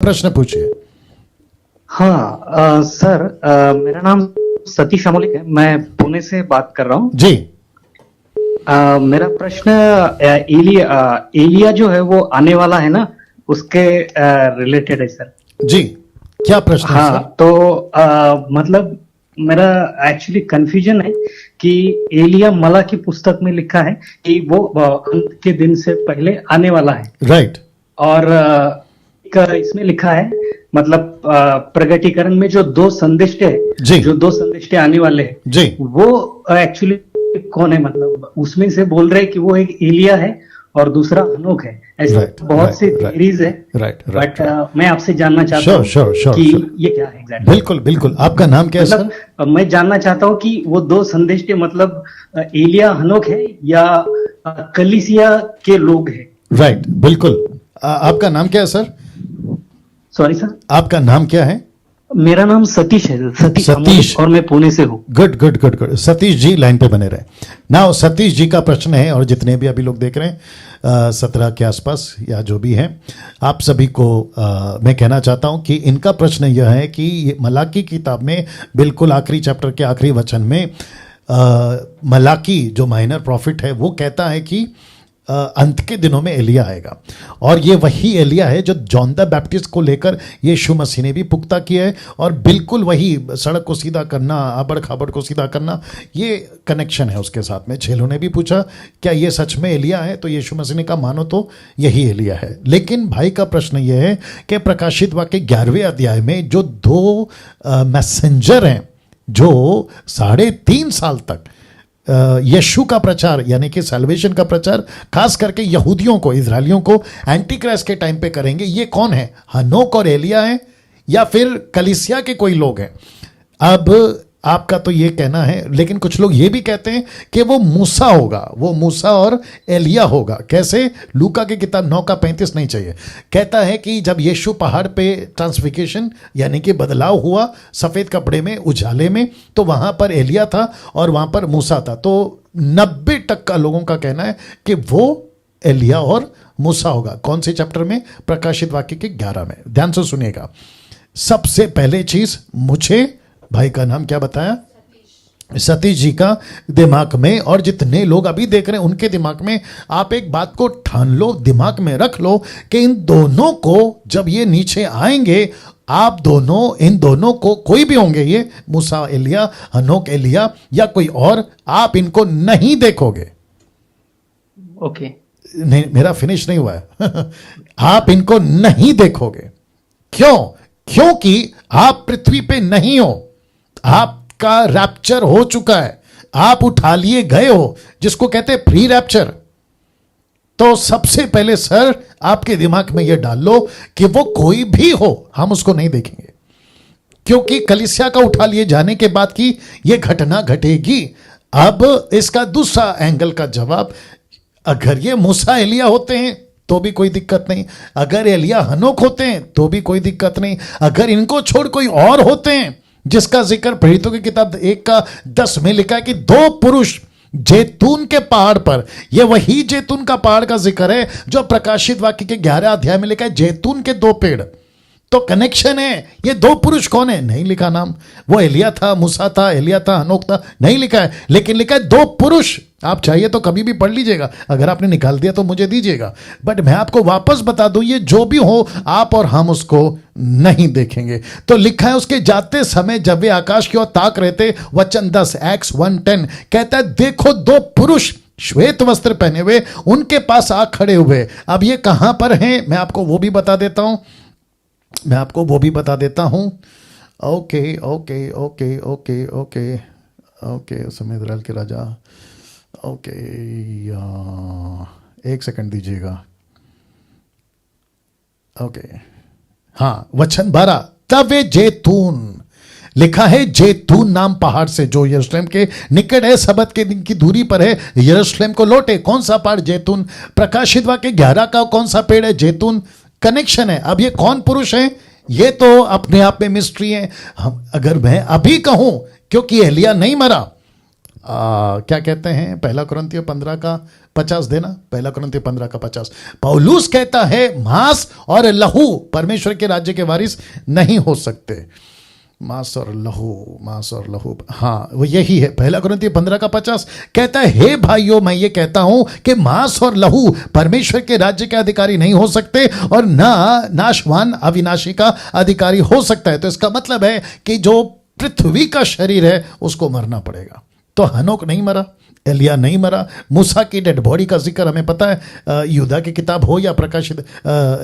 प्रश्न पूछिए। हाँ सर, मेरा नाम सतीश अमोलिक है। मैं पुणे से बात कर रहा हूँ। जी। मेरा प्रश्न एलिया जो है वो आने वाला है ना, उसके रिलेटेड है सर। जी, क्या प्रश्न है हाँ सर? तो मतलब मेरा एक्चुअली कंफ्यूजन है कि एलिया मला की पुस्तक में लिखा है कि वो अंत के दिन से पहले आने वाला है। राइट। और एक इसमें लिखा है, मतलब प्रगटीकरण में जो दो संदिष्ट है, जी। जो दो संदिष्ट आने वाले हैं, जी। वो एक्चुअली कौन है? मतलब उसमें से बोल रहे हैं कि वो एक एलिया है और दूसरा हनोक है। ऐसे Right, बहुत right, सी right, थियरीज है। right, but right. मैं आपसे जानना चाहता हूँ Sure. कि ये क्या है एग्जैक्टली। बिल्कुल बिल्कुल। आपका नाम क्या है सर? मतलब मैं जानना चाहता हूँ कि वो दो संदिष्ट मतलब एलिया हनोक है या कलीसिया के लोग हैं। राइट, बिल्कुल। आपका नाम क्या है सर? सॉरी सर, आपका नाम क्या है? मेरा नाम सतीश है। सतीश। अमोलिक, और मैं पुणे से हूँ। गुड। सतीश जी लाइन पे बने रहे। नाउ सतीश जी का प्रश्न है, और जितने भी अभी लोग देख रहे हैं 17 के आसपास या जो भी है, आप सभी को मैं कहना चाहता हूं कि इनका प्रश्न यह है कि ये मलाकी किताब में बिल्कुल आखिरी चैप्टर के आखिरी वचन में मलाकी जो माइनर प्रॉफिट है वो कहता है कि अंत के दिनों में एलिया आएगा, और ये वही एलिया है जो जॉन द बैप्टिस्ट को लेकर यीशु मसीह ने भी पुख्ता किया है, और बिल्कुल वही सड़क को सीधा करना, आबड़ खाबड़ को सीधा करना, ये कनेक्शन है उसके साथ में। छेलों ने भी पूछा क्या ये सच में एलिया है, तो यीशु मसीह ने कहा मानो तो यही एलिया है। लेकिन भाई का प्रश्न यह है कि प्रकाशित वाक्य 11वें अध्याय में जो दो मैसेंजर हैं जो 3.5 साल तक यीशु का प्रचार यानी कि सैल्वेशन का प्रचार खास करके यहूदियों को, इजरायलियों को एंटी क्राइस्ट के टाइम पे करेंगे, ये कौन है? हनोक और एलिया है या फिर कलीसिया के कोई लोग हैं? अब आपका तो ये कहना है, लेकिन कुछ लोग ये भी कहते हैं कि वो मूसा होगा, वो मूसा और एलिया होगा। कैसे? लूका की किताब 9:35 नहीं चाहिए, कहता है कि जब यीशु पहाड़ पे ट्रांसफिगरेशन यानी कि बदलाव हुआ सफ़ेद कपड़े में, उजाले में, तो वहाँ पर एलिया था और वहाँ पर मूसा था। तो 90% लोगों का कहना है कि वो एलिया और मूसा होगा। कौन से चैप्टर में? प्रकाशित वाक्य के 11 में। ध्यान से सुनिएगा। सबसे पहले चीज, मुझे भाई का नाम क्या बताया? सतीश जी का दिमाग में, और जितने लोग अभी देख रहे हैं उनके दिमाग में, आप एक बात को ठान लो, दिमाग में रख लो कि इन दोनों को जब ये नीचे आएंगे, आप दोनों, इन दोनों को, कोई भी होंगे ये, मूसा एलिया, हनोक एलिया या कोई और, आप इनको नहीं देखोगे। ओके। नहीं, मेरा फिनिश नहीं हुआ है। आप इनको नहीं देखोगे। क्यों? क्योंकि आप पृथ्वी पे नहीं हो, आपका रैप्चर हो चुका है, आप उठा लिए गए हो, जिसको कहते हैं प्री रैप्चर। तो सबसे पहले सर आपके दिमाग में यह डाल लो कि वो कोई भी हो, हम उसको नहीं देखेंगे, क्योंकि कलीसिया का उठा लिए जाने के बाद की यह घटना घटेगी। अब इसका दूसरा एंगल का जवाब, अगर ये मूसा एलिया होते हैं तो भी कोई दिक्कत नहीं, अगर एलिया हनोक होते हैं तो भी कोई दिक्कत नहीं, अगर इनको छोड़ कोई और होते हैं जिसका जिक्र प्रेरितों की किताब 1:10 में लिखा है कि 2 पुरुष जैतून के पहाड़ पर, यह वही जैतून का पहाड़ का जिक्र है जो प्रकाशित वाक्य के 11 अध्याय में लिखा है, जैतून के 2 पेड़। तो कनेक्शन है। ये 2 पुरुष कौन है? नहीं लिखा नाम। वो एलिया था, मूसा था, एलिया था, हनोक था, नहीं लिखा है, लेकिन लिखा है 2 पुरुष। आप चाहिए तो कभी भी पढ़ लीजिएगा, अगर आपने निकाल दिया तो मुझे दीजिएगा, बट मैं आपको वापस बता दूं, ये जो भी हो, आप और हम उसको नहीं देखेंगे। तो लिखा है उसके जाते समय जब वे आकाश की ओर ताक रहे थे, वचन 10 Acts 1:10 कहता है, देखो 2 पुरुष श्वेत वस्त्र पहने हुए उनके पास आ खड़े हुए। अब ये कहां पर हैं? मैं आपको वो भी बता देता हूं। ओके, उस समय इजराइल के राजा, ओके, एक सेकंड दीजिएगा। ओके, हाँ, वचन 12, तब वे जैतून, लिखा है जैतून नाम पहाड़ से जो यरूशलेम के निकट है, सबत के दिन की दूरी पर है, यरूशलेम को लौटे। कौन सा पहाड़? जैतून। प्रकाशित वाक्य 11 का कौन सा पेड़ है? जैतून। कनेक्शन है। अब ये कौन पुरुष है? ये तो अपने आप में मिस्ट्री है। हम, अगर मैं अभी कहूं, क्योंकि एलिया नहीं मरा, क्या कहते हैं, पहला कुरिन्थियों 15:50 देना, पहला कुरिन्थियों 15:50। पौलुस कहता है मांस और लहू परमेश्वर के राज्य के वारिस नहीं हो सकते। मांस और लहू, हाँ वो यही है। पहला कुरिन्थियों 15:50 कहता है, हे भाइयों मैं ये कहता हूं कि मांस और लहू परमेश्वर के राज्य के अधिकारी नहीं हो सकते और ना नाशवान अविनाशी का अधिकारी हो सकता है। तो इसका मतलब है कि जो पृथ्वी का शरीर है उसको मरना पड़ेगा। तो हनोक नहीं मरा, एलिया नहीं मरा, मूसा की डेड बॉडी का जिक्र हमें पता है, यूदा की किताब हो या प्रकाशित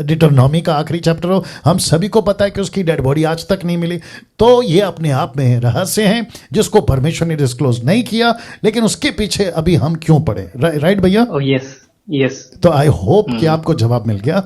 डिटरनॉमी का आखिरी चैप्टर हो, हम सभी को पता है कि उसकी डेड बॉडी आज तक नहीं मिली। तो ये अपने आप में रहस्य हैं जिसको परमेश्वर ने डिस्क्लोज नहीं किया, लेकिन उसके पीछे अभी हम क्यों पड़े। राइट भैया? यस। तो आई होप कि आपको जवाब मिल गया।